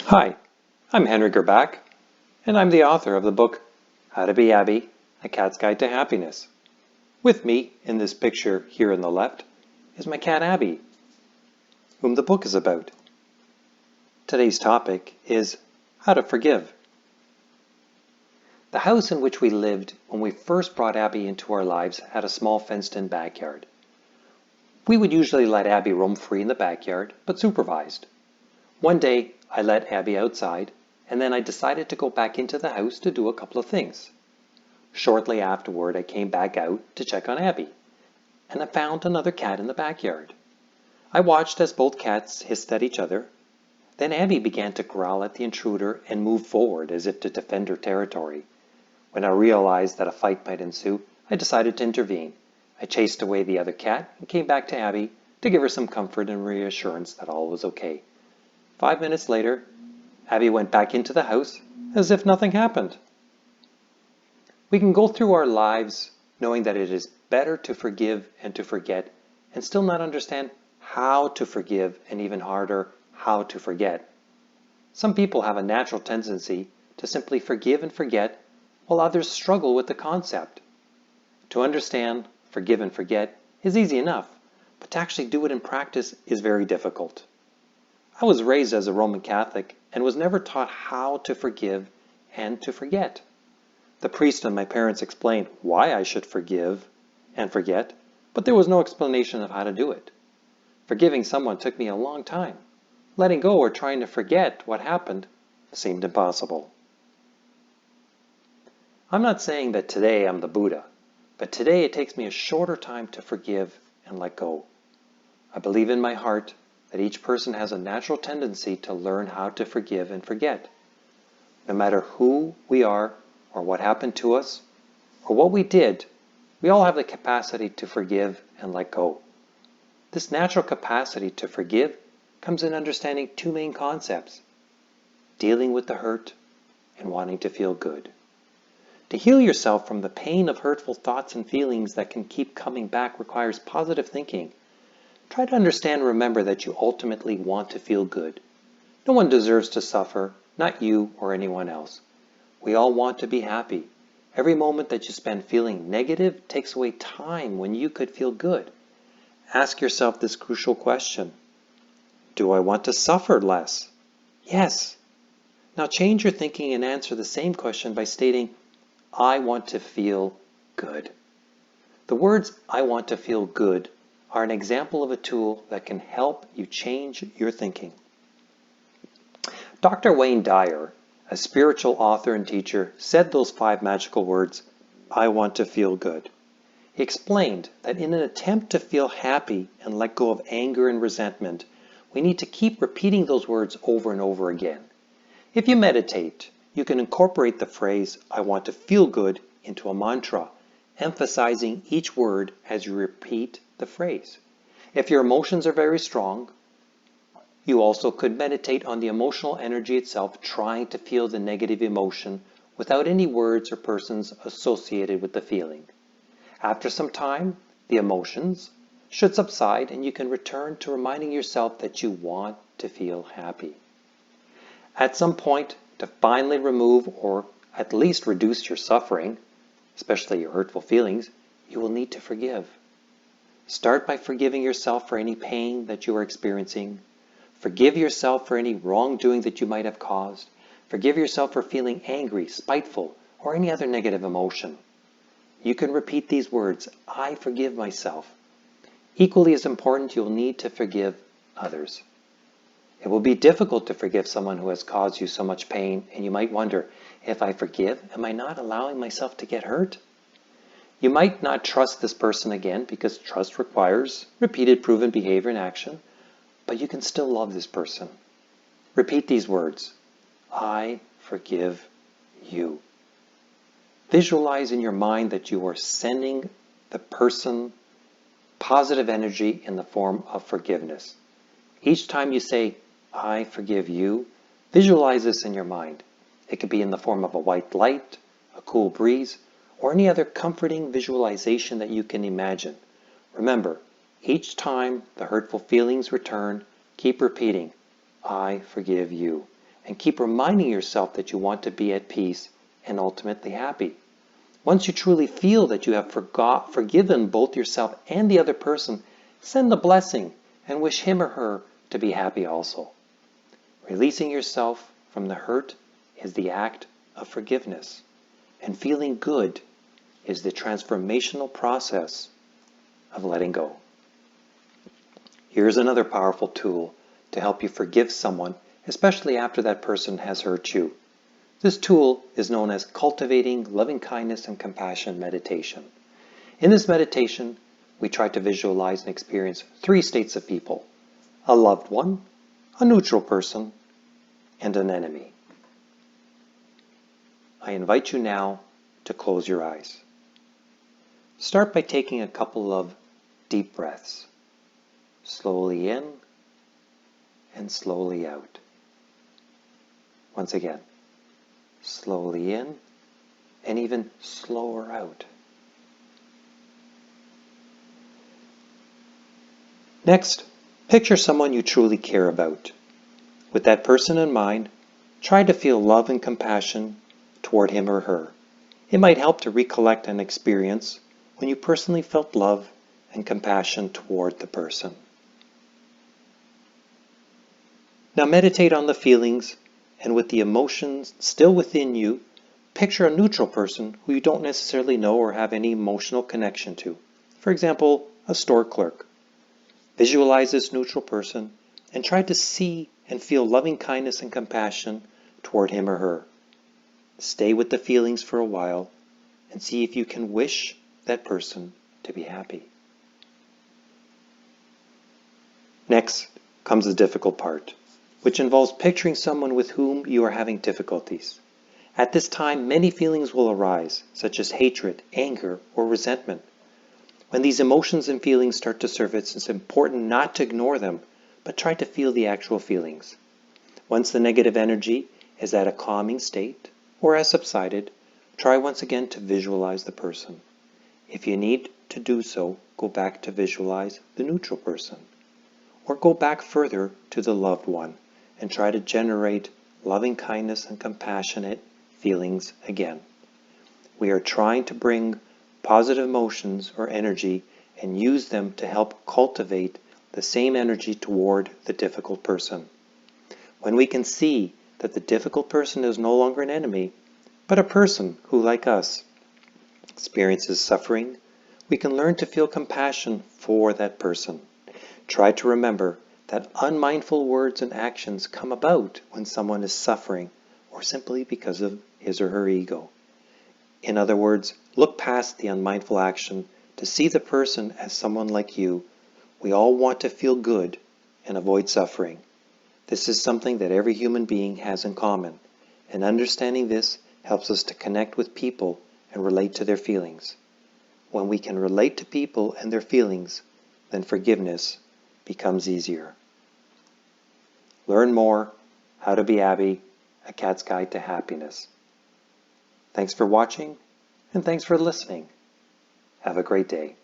Hi, I'm Henry Gerbach, and I'm the author of the book How to Be Abby, A Cat's Guide to Happiness. With me in this picture here on the left is my cat Abby, whom the book is about. Today's topic is how to forgive. The house in which we lived when we first brought Abby into our lives had a small fenced-in backyard. We would usually let Abby roam free in the backyard, but supervised. One day, I let Abby outside, and then I decided to go back into the house to do a couple of things. Shortly afterward, I came back out to check on Abby, and I found another cat in the backyard. I watched as both cats hissed at each other. Then Abby began to growl at the intruder and move forward as if to defend her territory. When I realized that a fight might ensue, I decided to intervene. I chased away the other cat and came back to Abby to give her some comfort and reassurance that all was okay. 5 minutes later, Abby went back into the house as if nothing happened. We can go through our lives knowing that it is better to forgive and to forget and still not understand how to forgive and even harder, how to forget. Some people have a natural tendency to simply forgive and forget while others struggle with the concept. To understand, forgive and forget is easy enough, but to actually do it in practice is very difficult. I was raised as a Roman Catholic and was never taught how to forgive and to forget. The priest and my parents explained why I should forgive and forget, but there was no explanation of how to do it. Forgiving someone took me a long time. Letting go or trying to forget what happened seemed impossible. I'm not saying that today I'm the Buddha, but today it takes me a shorter time to forgive and let go. I believe in my heart that each person has a natural tendency to learn how to forgive and forget. No matter who we are or what happened to us or what we did, we all have the capacity to forgive and let go. This natural capacity to forgive comes in understanding two main concepts: dealing with the hurt and wanting to feel good. To heal yourself from the pain of hurtful thoughts and feelings that can keep coming back requires positive thinking. Try to understand and remember that you ultimately want to feel good. No one deserves to suffer, not you or anyone else. We all want to be happy. Every moment that you spend feeling negative takes away time when you could feel good. Ask yourself this crucial question: do I want to suffer less? Yes. Now change your thinking and answer the same question by stating, I want to feel good. The words, I want to feel good, are an example of a tool that can help you change your thinking. Dr. Wayne Dyer, a spiritual author and teacher, said those 5 magical words, I want to feel good. He explained that in an attempt to feel happy and let go of anger and resentment, we need to keep repeating those words over and over again. If you meditate, you can incorporate the phrase, I want to feel good, into a mantra, emphasizing each word as you repeat the phrase. If your emotions are very strong, you also could meditate on the emotional energy itself, trying to feel the negative emotion without any words or persons associated with the feeling. After some time, the emotions should subside and you can return to reminding yourself that you want to feel happy. At some point, to finally remove or at least reduce your suffering, especially your hurtful feelings, you will need to forgive. Start by forgiving yourself for any pain that you are experiencing. Forgive yourself for any wrongdoing that you might have caused. Forgive yourself for feeling angry, spiteful, or any other negative emotion. You can repeat these words, I forgive myself. Equally as important, you'll need to forgive others. It will be difficult to forgive someone who has caused you so much pain, and you might wonder, if I forgive, am I not allowing myself to get hurt? You might not trust this person again because trust requires repeated proven behavior and action, but you can still love this person. Repeat these words, I forgive you. Visualize in your mind that you are sending the person positive energy in the form of forgiveness. Each time you say, I forgive you, visualize this in your mind. It could be in the form of a white light, a cool breeze, or any other comforting visualization that you can imagine. Remember, each time the hurtful feelings return, keep repeating, I forgive you. and keep reminding yourself that you want to be at peace and ultimately happy. Once you truly feel that you have forgiven both yourself and the other person, send a blessing and wish him or her to be happy also. Releasing yourself from the hurt is the act of forgiveness, and feeling good is the transformational process of letting go. Here's another powerful tool to help you forgive someone, especially after that person has hurt you. This tool is known as Cultivating Loving Kindness and Compassion Meditation. In this meditation, we try to visualize and experience 3 states of people: a loved one, a neutral person, and an enemy. I invite you now to close your eyes. Start by taking a couple of deep breaths, slowly in and slowly out. Once again, slowly in and even slower out. Next, picture someone you truly care about. With that person in mind, try to feel love and compassion toward him or her. It might help to recollect an experience when you personally felt love and compassion toward the person. Now meditate on the feelings, and with the emotions still within you, picture a neutral person who you don't necessarily know or have any emotional connection to. For example, a store clerk. Visualize this neutral person and try to see and feel loving kindness and compassion toward him or her. Stay with the feelings for a while and see if you can wish that person to be happy. Next comes the difficult part, which involves picturing someone with whom you are having difficulties. At this time, many feelings will arise, such as hatred, anger, or resentment. When these emotions and feelings start to surface, it's important not to ignore them, but try to feel the actual feelings. Once the negative energy is at a calming state or has subsided, try once again to visualize the person. If you need to do so, go back to visualize the neutral person. Or go back further to the loved one and try to generate loving kindness and compassionate feelings again. We are trying to bring positive emotions or energy and use them to help cultivate the same energy toward the difficult person. When we can see that the difficult person is no longer an enemy, but a person who, like us, experiences suffering, we can learn to feel compassion for that person. Try to remember that unmindful words and actions come about when someone is suffering or simply because of his or her ego. In other words, look past the unmindful action to see the person as someone like you. We all want to feel good and avoid suffering. This is something that every human being has in common, and understanding this helps us to connect with people and relate to their feelings. When we can relate to people and their feelings, then forgiveness becomes easier. Learn more, How to Be Happy, A Cat's Guide to Happiness. Thanks for watching, and thanks for listening. Have a great day.